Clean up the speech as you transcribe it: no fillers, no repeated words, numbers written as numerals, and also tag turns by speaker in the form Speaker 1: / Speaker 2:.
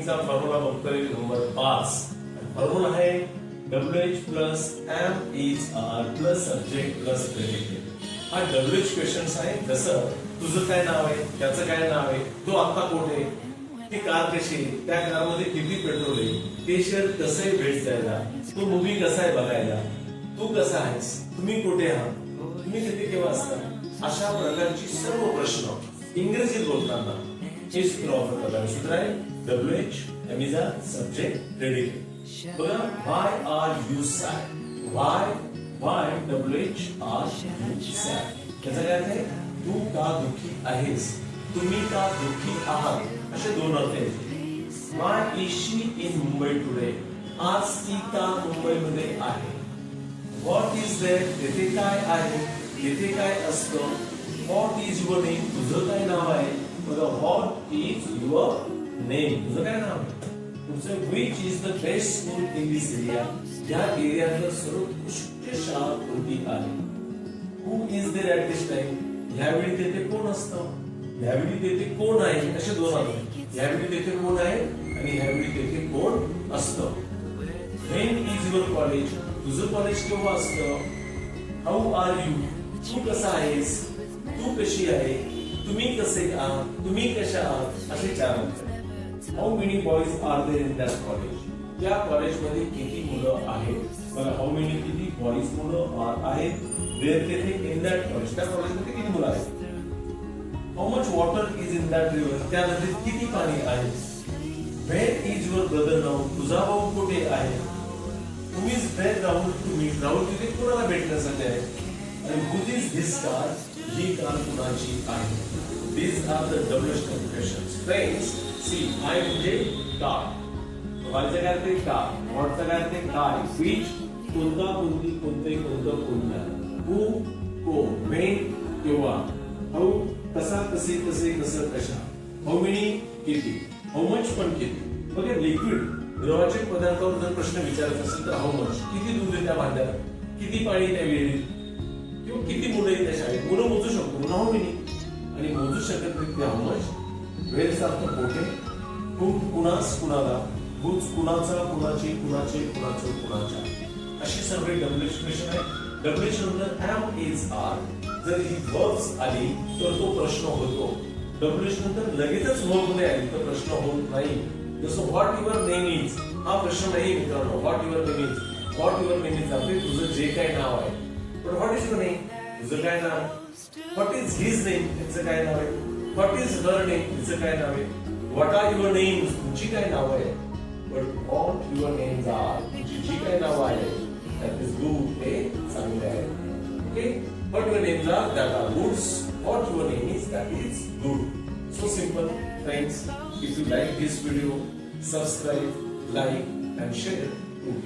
Speaker 1: चा फॉर्म्युला बघतोय number 5. Formula आहे WH plus M is R plus subject plus predicate. हा WH क्वेश्चन्स आहे. जसं तुझं काय नाव आहे, त्याचं काय नाव आहे, तो आता कोठे, ती कार कशी आहे, त्या कारमध्ये किती पेट्रोल आहे, ते शेअर कसं आहे भेट द्यायला, तो मूवी कसा आहे बघायला, तू कसा आहेस, तुम्ही कुठे आहात, तुम्ही तिथे केव्हा असता, अशा प्रकारची सर्व प्रश्न इंग्रजीत बोलताना हे सूत्र वापरलं जातं. सूत्र आहे WH M is a subject predicate. बघा why are you sad, why WH are you sad. त्याचा काय अर्थ आहे, तू का दुःखी आहेस, तुम्ही का दुःखी आहात, असे दोन अर्थ आहेत. why is she in Mumbai today, आज ती का मुंबईमध्ये आहे. what is there, तेथे काय आहे, तेथे काय असतं. what is your name, तुझं काय नाव आहे. बघा what is your name, तुझं काय नाव आहे. तुमचं which is the best school in this area, या एरियातलं सर्वोत्कृष्ट शाळा कोणती आहे. who is there at this time, यावेळी तेथे कोण असतं, यावेळी तेथे कोण आहे, असे दोन आहेत. यावेळी तेथे कोण आहे आणि यावेळी तेथे कोण असतं. when is your college, तुझं कॉलेज केव्हा असतं. how are you, तू कसा आहेस, तू कशी आहे, तुम्ही कसे आहात, तुम्ही कशा आहात, असे चार उत्तर. How many boys are there in that college, त्या कॉलेजमध्ये किती मुलं आहेत. बघा हाऊ मेनी किती बॉयज मुलं आहेत देयर तेथे इन दॅट कॉलेज, त्या कॉलेजमध्ये किती मुलं आहेत. How much water is in that river, त्या नदीत किती पाणी आहे. Where is your brother now, तुझा भाऊ कुठे आहे. Who is where Rahul to meet, Rahul तिथे कोणाला भेटण्यासाठी आहे. आणि हू इज धिस कार, ही कार कुणाची आहे. These are the WH questions. Friends, see, I म्हणजे car. व्हायचं काय ते कार, व्हॉटचं काय ते काय, which कोणता कोणती कोणते कोणतं कोणता, who कोण, when केव्हा, how कसा कसे कसे कसं कशा, how many किती, how much पण किती. बघा लिक्विड द्रवाचे पदार्थावर जर प्रश्न विचारत असेल तर how much, किती दूध आहे त्या भांड्यात, किती पाणी त्या विहिरीत, किंवा किती मुलं आहेत त्या शाळेत. मुलं मोजू शकतो पुन्हा how many, आणि मोजू शकत नाही ते how much. वेळ सारखं कोठे, कुणास कुणाला, गुज कुणाचा कुणाची कुणाचे कुणाचं कुणाच्या, अशी सर्व WH क्वेश्चन आहे. WH नंतर M is R, जर ही वर्ब्स आली तर तो प्रश्न होतो. WH नंतर लगेचच वर्ब मध्ये आली तर प्रश्न होत नाही. जसं व्हॉट युअर नेम इज, हा प्रश्न नाही मित्रांनो. What your name is, what your name is आपले तुझं जे काय नाव आहे. पण व्हॉट इज युअर नेम, तुझं काय नाव. व्हॉट इज हिज नेम, त्याचं काय नाव आहे. व्हॉट इज हर नेम, तिचं काय नाव आहे. व्हॉट आर युअर नेम्स, तुमची काय नाव आहे. But what your names are, तुमची जी काय नाव आहे दॅट इज गुड, हे चांगले आहे. Okay, what your names are that are goods, what your name is that is good. So simple, friends. If you like this video, subscribe, like and share to